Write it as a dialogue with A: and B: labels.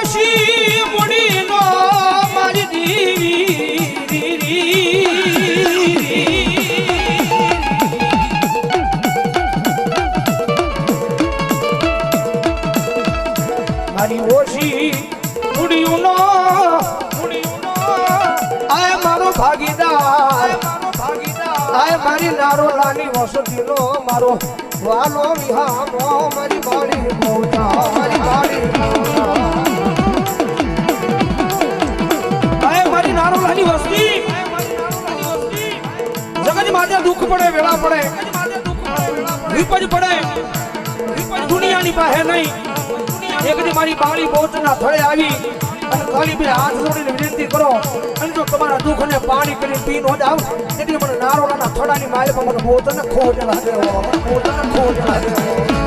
A: ઓછી મુડીનો મારી દીવી મારી ઓછી મુડીનો આય મારો ભાગીદાર આય મારી નારોલાની વસતીનો મારો વાલો વિહામો મારી બાળી મોટા મારી બાળી આય મારી નારોલાની વસ્તી જગત માથે દુઃખ પડે વેળા પડે વિપજ પડે દુનિયાની પાસે નહીં એકદી મારી બાળી બોચના થળે આવી અને ખાલી બે હાથ જોડીને વિનંતી કરો અને જો તમારા દુઃખને પાણી કરી પી નો જાવ એટલે મને નારોલાના થડાની માય પર મને બોચને ખોજ લાગે બોચને ખોજ લાગે